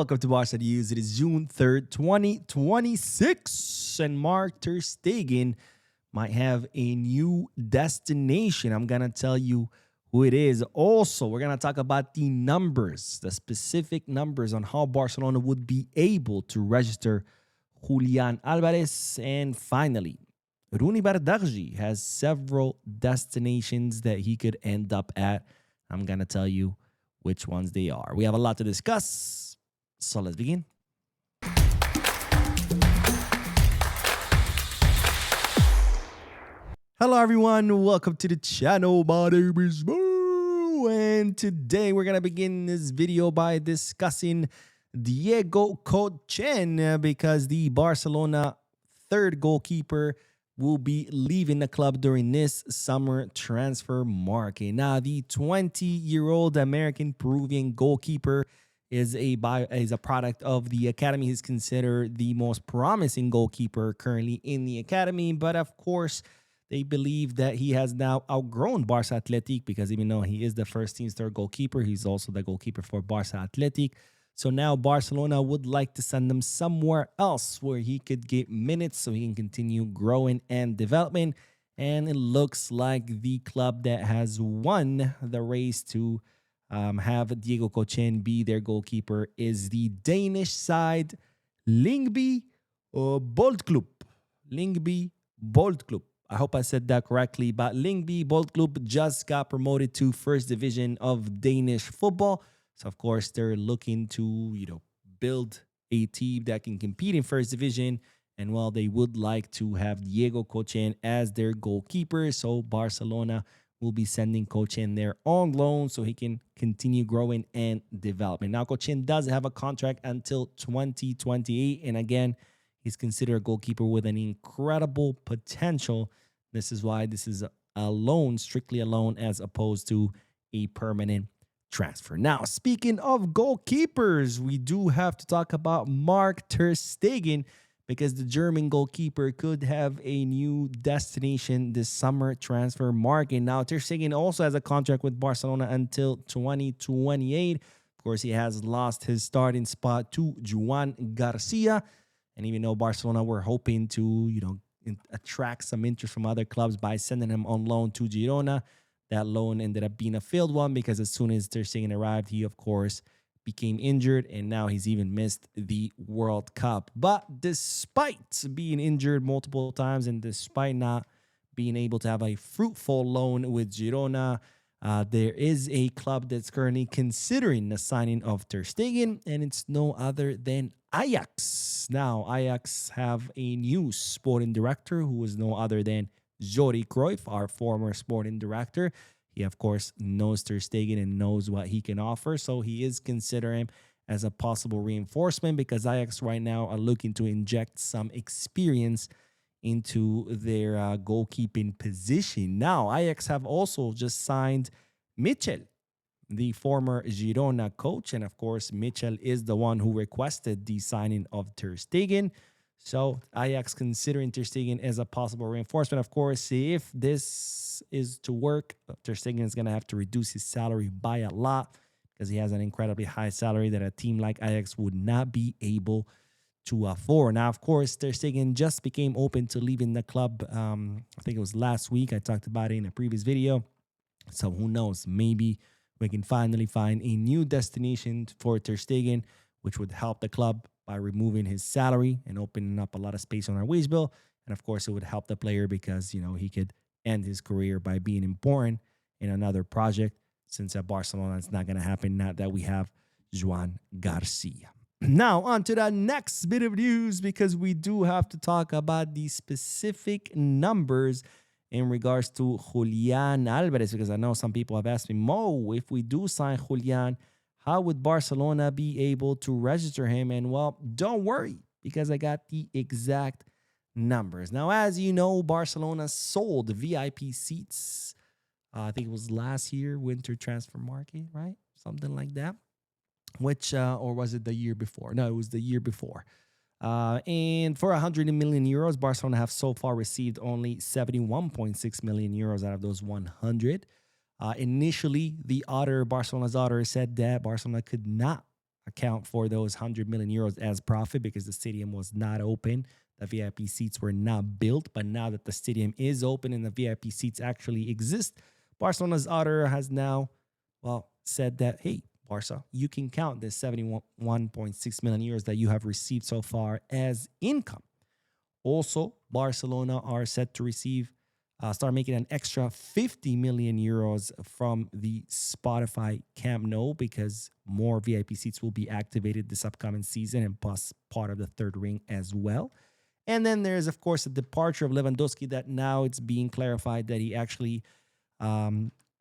Welcome to Barca News. It is June 3rd, 2026, and Marc Ter Stegen might have a new destination. I'm going to tell you who it is. Also, we're going to talk about the numbers, the specific numbers on how Barcelona would be able to register Julian Alvarez. And finally, Rooney Bardji has several destinations that he could end up at. I'm going to tell you which ones they are. We have a lot to discuss. So let's begin. Hello everyone, welcome to the channel. My name is Mo, and today we're gonna begin this video by discussing Diego Cochen because the Barcelona third goalkeeper will be leaving the club during this summer transfer market. Now, the 20-year-old American Peruvian goalkeeper is a product of the academy. He's considered the most promising goalkeeper currently in the academy, but of course, they believe that he has now outgrown Barça Athletic because even though he is the first team's third goalkeeper, he's also the goalkeeper for Barça Athletic. So now Barcelona would like to send him somewhere else where he could get minutes so he can continue growing and development. And it looks like the club that has won the race to have Diego Cochen be their goalkeeper is the Danish side, Lyngby Boldklub. Lyngby Boldklub. I hope I said that correctly, but Lyngby Boldklub just got promoted to first division of Danish football. So, of course, they're looking to, build a team that can compete in first division. And, well, they would like to have Diego Cochen as their goalkeeper. So, Barcelona will be sending Cochen there on loan so he can continue growing and developing. Now, Cochen does have a contract until 2028. And, again, he's considered a goalkeeper with an incredible potential. This is why this is a loan, strictly a loan, as opposed to a permanent transfer. Now, speaking of goalkeepers, we do have to talk about Marc Ter Stegen because the German goalkeeper could have a new destination this summer transfer market. Now, Ter Stegen also has a contract with Barcelona until 2028. Of course, he has lost his starting spot to Julián Garcia. And even though Barcelona were hoping to, attract some interest from other clubs by sending him on loan to Girona, that loan ended up being a failed one because as soon as Ter Stegen arrived, he, of course, became injured, and now he's even missed the World Cup. But despite being injured multiple times and despite not being able to have a fruitful loan with Girona, there is a club that's currently considering the signing of Ter Stegen, and it's no other than Ajax. Now, Ajax have a new sporting director who is no other than Jordi Cruyff, our former sporting director. He, of course, knows Ter Stegen and knows what he can offer, so he is considering him as a possible reinforcement because Ajax right now are looking to inject some experience into their goalkeeping position. Now, Ajax have also just signed Michel, the former Girona coach. And, of course, Michel is the one who requested the signing of Ter Stegen. So, Ajax considering Ter Stegen as a possible reinforcement. Of course, if this is to work, Ter Stegen is going to have to reduce his salary by a lot because he has an incredibly high salary that a team like Ajax would not be able to afford. Now, of course, Ter Stegen just became open to leaving the club. I think it was last week. I talked about it in a previous video. So who knows? Maybe we can finally find a new destination for Ter Stegen, which would help the club by removing his salary and opening up a lot of space on our wage bill. And of course, it would help the player because, he could end his career by being important in another project since at Barcelona it's not going to happen now that we have Julián Garcia. Now, on to the next bit of news because we do have to talk about the specific numbers in regards to Julian Alvarez because I know some people have asked me, Mo, if we do sign Julian, how would Barcelona be able to register him? And, well, don't worry because I got the exact numbers. Now, as you know, Barcelona sold VIP seats. I think it was last year, winter transfer market, right? Something like that. Or was it the year before? No, it was the year before. And for 100 million euros, Barcelona have so far received only 71.6 million euros out of those 100. Initially, Barcelona's auditor said that Barcelona could not account for those 100 million euros as profit because the stadium was not open. The VIP seats were not built, but now that the stadium is open and the VIP seats actually exist, Barcelona's auditor has now, said that, hey, Barca, you can count the 71.6 million euros that you have received so far as income. Also, Barcelona are set to start making an extra 50 million euros from the Spotify Camp Nou because more VIP seats will be activated this upcoming season and plus part of the third ring as well. And then there's, of course, the departure of Lewandowski that now it's being clarified that he actually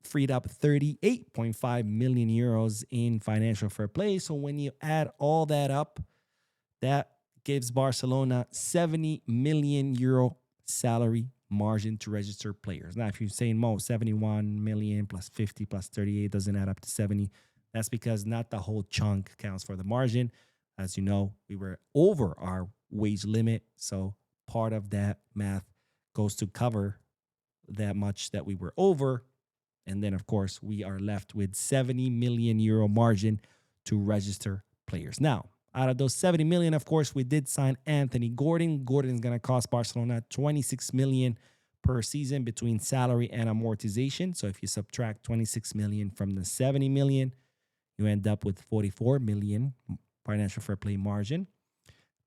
freed up 38.5 million euros in financial fair play. So when you add all that up, that gives Barcelona 70 million euro salary margin to register players. Now, if you're saying, Mo, 71 million plus 50 plus 38 doesn't add up to 70, that's because not the whole chunk counts for the margin. As you know, we were over our wage limit, so part of that math goes to cover that much that we were over. And then, of course, we are left with 70 million euro margin to register players. Now, out of those 70 million, of course, we did sign Anthony Gordon. Gordon is going to cost Barcelona 26 million per season between salary and amortization. So if you subtract 26 million from the 70 million, you end up with 44 million financial fair play margin.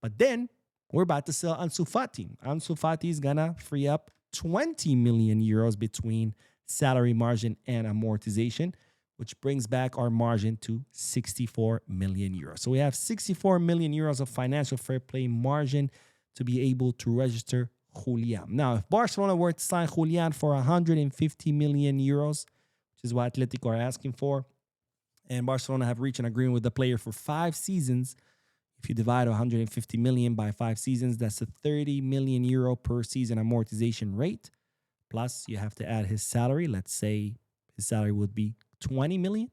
But then we're about to sell Ansu Fati. Ansu Fati is going to free up 20 million euros between salary margin and amortization, which brings back our margin to 64 million euros. So we have 64 million euros of financial fair play margin to be able to register Julián. Now, if Barcelona were to sign Julián for 150 million euros, which is what Atletico are asking for, and Barcelona have reached an agreement with the player for 5 seasons, if you divide 150 million by 5 seasons, that's a 30 million euro per season amortization rate. Plus, you have to add his salary. Let's say his salary would be 20 million.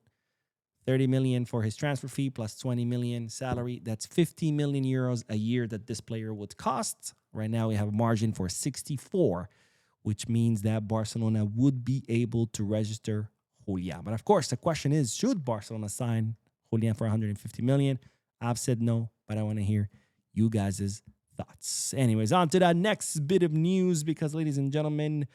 30 million for his transfer fee plus 20 million salary. That's 50 million euros a year that this player would cost. Right now, we have a margin for 64, which means that Barcelona would be able to register Julián. But of course, the question is, should Barcelona sign Julián for 150 million? I've said no, but I want to hear you guys' thoughts. Anyways, on to the next bit of news because, ladies and gentlemen,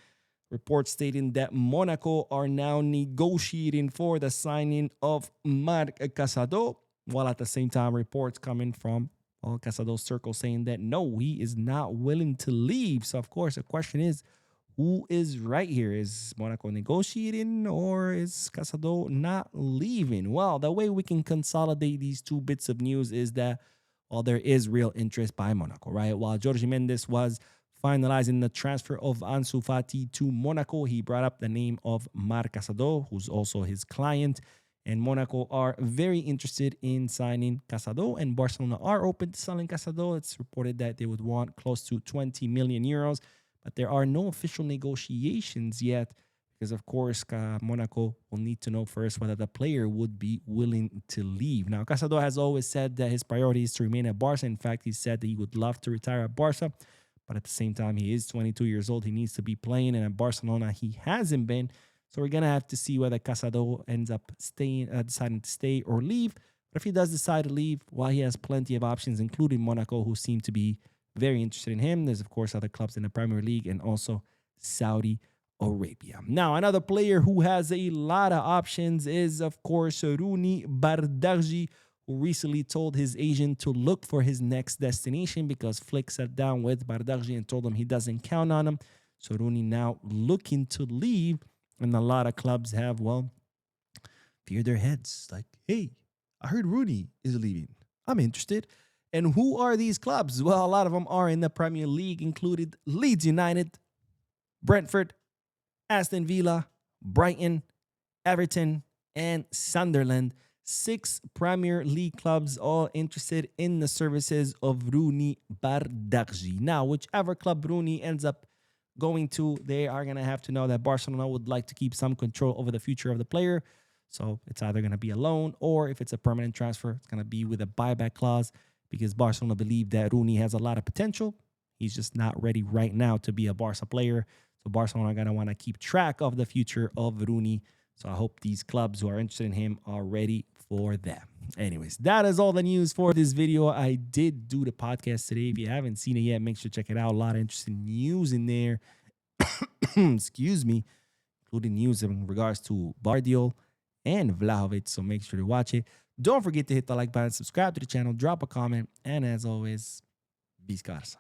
reports stating that Monaco are now negotiating for the signing of Marc Casado, while at the same time reports coming from Casado's circle saying that no, he is not willing to leave. So, of course, the question is, who is right here? Is Monaco negotiating or is Casado not leaving? Well, the way we can consolidate these two bits of news is that, there is real interest by Monaco, right? While Jorge Mendes was finalizing the transfer of Ansu Fati to Monaco, he brought up the name of Marc Casado, who's also his client. And Monaco are very interested in signing Casado, and Barcelona are open to selling Casado. It's reported that they would want close to 20 million euros, but there are no official negotiations yet because, of course, Monaco will need to know first whether the player would be willing to leave. Now, Casado has always said that his priority is to remain at Barca. In fact, he said that he would love to retire at Barca, but at the same time, he is 22 years old. He needs to be playing, and at Barcelona, he hasn't been. So we're going to have to see whether Casado ends up deciding to stay or leave. But if he does decide to leave, while he has plenty of options, including Monaco, who seem to be very interested in him, there's, of course, other clubs in the Premier League and also Saudi Arabia. Now, another player who has a lot of options is, of course, Rooney Bardji, who recently told his agent to look for his next destination because Flick sat down with Bardji and told him he doesn't count on him. So Rooney now looking to leave, and a lot of clubs have, veered their heads like, hey, I heard Rooney is leaving. I'm interested. And who are these clubs? Well, a lot of them are in the Premier League, included Leeds United, Brentford, Aston Villa, Brighton, Everton, and Sunderland. 6 Premier League clubs all interested in the services of Rooney Bardji. Now, whichever club Rooney ends up going to, they are going to have to know that Barcelona would like to keep some control over the future of the player. So it's either going to be a loan, or if it's a permanent transfer, it's going to be with a buyback clause because Barcelona believe that Rooney has a lot of potential. He's just not ready right now to be a Barca player. So Barcelona are going to want to keep track of the future of Rooney So I hope these clubs who are interested in him are ready for that. Anyways, that is all the news for this video. I did do the podcast today. If you haven't seen it yet, make sure to check it out. A lot of interesting news in there. Excuse me, including news in regards to Bardji and Vlahovic. So make sure to watch it. Don't forget to hit the like button, subscribe to the channel, drop a comment, and as always, Barça.